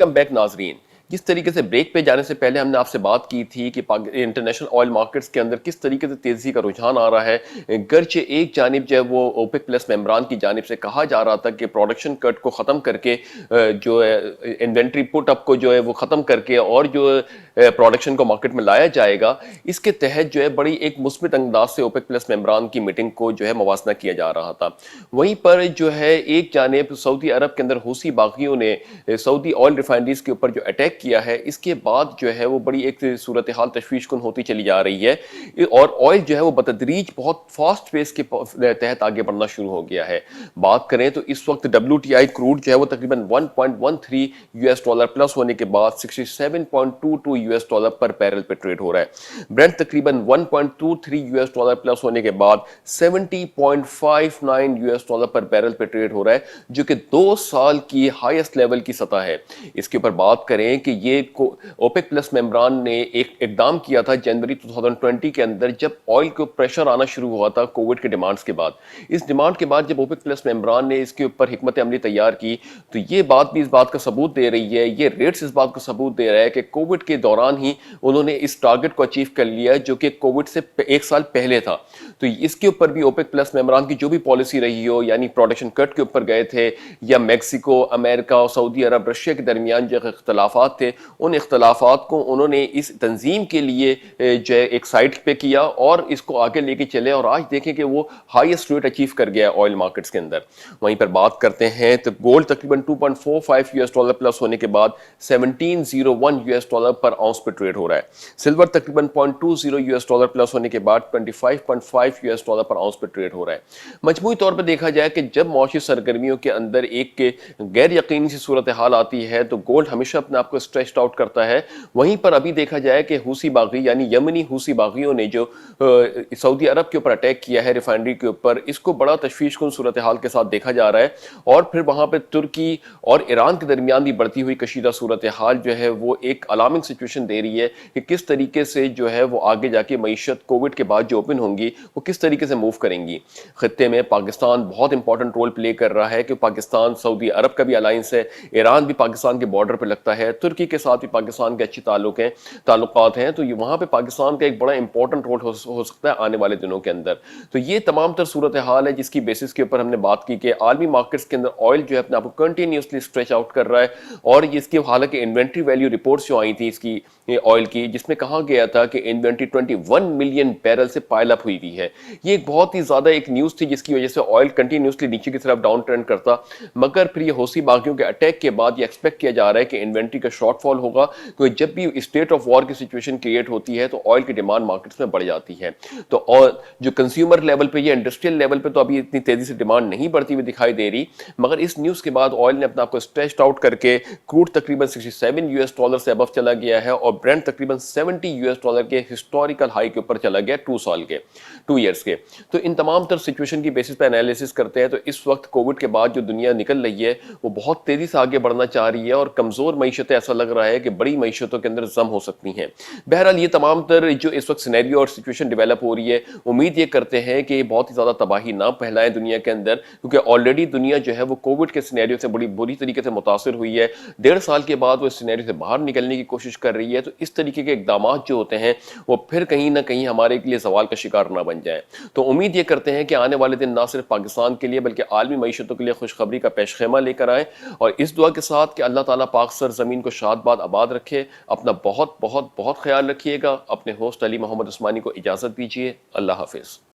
Welcome back ناظرین. جس طریقے سے بریک پہ جانے سے پہلے ہم نے آپ سے بات کی تھی کہ انٹرنیشنل آئل مارکیٹس کے اندر کس طریقے سے تیزی کا رجحان آ رہا ہے. گرچہ ایک جانب جو ہے وہ اوپیک پلس ممبران کی جانب سے کہا جا رہا تھا کہ پروڈکشن کٹ کو ختم کر کے جو ہے انوینٹری پٹ اپ کو جو ہے وہ ختم کر کے اور جو پروڈکشن کو مارکیٹ میں لایا جائے گا، اس کے تحت جو ہے بڑی ایک مثبت انداز سے اوپیک پلس ممبران کی میٹنگ کو جو ہے موازنہ کیا جا رہا تھا. وہیں پر جو ہے ایک جانب سعودی عرب کے اندر حوثی باغیوں نے سعودی آئل ریفائنریز کے اوپر جو اٹیک کیا ہے، اس کے بعد جو ہے وہ بڑی ایک صورتحال تشویش کن ہوتی چلی جا رہی ہے اور آئل جو ہے وہ بتدریج بہت فاسٹ پیس کے تحت آگے بڑھنا شروع ہو گیا ہے. بات کریں تو اس وقت WTI کروڈ جو ہے وہ تقریباً 1.13 US ڈالر پلس ہونے کے بعد 67.22 US ڈالر پر بیرل پہ ٹریڈ ہو رہا ہے. برنٹ تقریباً 1.23 US ڈالر پلس ہونے کے بعد 70.59 US ڈالر پر بیرل پہ ٹریڈ ہو رہا ہے، جو کہ 2 سال کی ہائیسٹ لیول کی سطح ہے. اس کے اوپر بات کریں کہ یہ اوپیک پلس ممبران نے ایک اقدام کیا تھا جنوری 2020 کے اندر، جب آئل کو پریشر آنا شروع ہوا تھا کووڈ کے ڈیمانڈز کے بعد. اس ڈیمانڈ کے بعد جب اوپیک پلس ممبران نے اس کے اوپر حکمت عملی تیار کی تو یہ بات بھی اس بات کا ثبوت دے رہی ہے، یہ ریٹس اس بات کا ثبوت دے رہا ہے کہ کووڈ کے دوران ہی انہوں نے اس ٹارگٹ کو اچیو کر لیا جو کہ کووڈ سے 1 سال پہلے تھا. تو اس کے اوپر بھی اوپیک پلس ممبران کی جو بھی پالیسی رہی ہو، یعنی پروڈکشن کٹ کے اوپر گئے تھے یا میکسیکو، امریکہ اور سعودی عرب، رشیا کے درمیان جو اختلافات تھے، ان اختلافات کو انہوں نے اس تنظیم کے لیے جو ہے ایک سائٹ پہ کیا اور اس کو آگے لے کے چلے، اور آج دیکھیں کہ وہ ہائیسٹ ریٹ اچیو کر گیا ہے آئل مارکیٹس کے اندر. وہیں پر بات کرتے ہیں تو گولڈ تقریباً 2.45 US ڈالر پلس ہونے کے بعد 1701 US ڈالر پر آؤنس پہ ٹریڈ ہو رہا ہے. سلور تقریباً 0.20 US ڈالر پلس ہونے کے بعد 25.5 US ڈالر پر آؤنس پہ ٹریڈ ہو رہا ہے. مجموعی طور پہ دیکھا جائے کہ جب معاشی سرگرمیوں کے اندر ایک غیر یقینی سی صورتحال آتی ہے تو گولڈ ہمیشہ اپنے آپ کو اسٹریچڈ آؤٹ کرتا ہے. وہیں پر ابھی دیکھا جائے کہ حوثی باغی یعنی یمنی حوثی باغیوں نے جو سعودی عرب کے اوپر اٹیک کیا ہے ریفائنری کے اوپر، اس کو بڑا تشویش کن صورتحال کے ساتھ دیکھا جا رہا ہے. اور پھر وہاں پہ ترکی اور ایران کے درمیان بھی بڑھتی ہوئی کشیدہ صورتحال جو ہے وہ ایک الارمنگ سچویشن دے رہی ہے کہ کس طریقے سے جو ہے وہ آگے جا کے معیشت کووڈ کے بعد جو اوپن ہوں گی وہ کس طریقے سے موو کریں گی. خطے میں پاکستان بہت امپورٹنٹ رول پلے کر رہا ہے کہ پاکستان سعودی عرب کا بھی الائنس ہے، ایران بھی پاکستان کے بارڈر پہ لگتا ہے، ترکی کے ساتھ بھی پاکستان کے اچھے تعلقات ہیں. تو وہاں پہ پاکستان کا ایک بڑا امپورٹنٹ رول ہو سکتا ہے آنے والے دنوں کے اندر. تو یہ تمام تر صورتحال ہے جس کی بیسس کے اوپر ہم نے بات کی کہ عالمی مارکیٹس کے اندر آئل جو ہے اپنے آپ کو کنٹینیوسلی اسٹریچ آؤٹ کر رہا ہے. اور اس کی حالانکہ انوینٹری ویلیو رپورٹس جو آئی تھی اس کی آئل کی، جس میں کہا گیا تھا کہ انوینٹری 21 ملین بیرل سے پائل اپ ہوئی ہے. یہ ایک بہت ہی زیادہ ایک نیوز تھی جس کی وجہ سے آئل کنٹینیوسلی نیچے کی طرف ڈاؤن ٹرینڈ کرتا. مگر پھر یہ حوثی باغیوں کے اٹیک کے بعد یہ ایکسپیکٹ کیا جا رہا ہے کہ انوینٹری کا شارٹ فال ہوگا، کیونکہ جب بھی اسٹیٹ آف وار کی سچویشن کریٹ ہوتی ہے تو آئل کی ڈیمانڈ مارکیٹس میں بڑھ جاتی ہے. تو اور جو کنزیومر لیول پہ یا انڈسٹریل لیول پہ تو ابھی اتنی تیزی سے ڈیمانڈ نہیں بڑھتی ہوئی دکھائی دے رہی، مگر اس نیوز کے بعد آئل نے اپنا آپ کو اسٹریچڈ آؤٹ کر کے کروڈ تقریباً 67 US ڈالر سے ابو چلا گیا ہے اور برنٹ تقریباً 70 US ڈالر کے ہسٹوریکل ہائی کے اوپر چلا گیا 2 ایئرس کے. تو ان تمام تر سچویشن کی بیسس پہ انالیسس کرتے ہیں تو اس وقت کووڈ کے بعد جو دنیا نکل رہی ہے وہ بہت تیزی سے آگے بڑھنا چاہ رہی ہے اور کمزور معیشتیں ایسا لگ رہا ہے کہ بڑی معیشتوں کے اندر ضم ہو سکتی ہیں. بہرحال یہ تمام تر جو اس وقت سینیریو اور سچویشن ڈیولپ ہو رہی ہے، امید یہ کرتے ہیں کہ یہ بہت ہی زیادہ تباہی نہ پھیلائے دنیا کے اندر، کیونکہ آلریڈی دنیا جو ہے وہ کووڈ کے سینیریو سے بڑی بری طریقے سے متاثر ہوئی ہے. 1.5 سال کے بعد وہ اس سینیریو سے باہر نکلنے کی کوشش کر رہی ہے. تو اس طریقے کے اقدامات جو ہوتے ہیں وہ پھر کہیں نہ کہیں ہمارے لیے زوال کا شکار نہ بن جائیں. تو امید یہ کرتے ہیں کہ آنے والے دن نہ صرف پاکستان کے لیے بلکہ عالمی معیشتوں کے لیے خوشخبری کا پیش خیمہ لے کر آئیں، اور اس دعا کے ساتھ کہ اللہ تعالیٰ پاک سر زمین کو شاد باد آباد رکھے. اپنا بہت بہت بہت خیال رکھیے گا. اپنے ہوسٹ علی محمد عثمانی کو اجازت دیجیے. اللہ حافظ.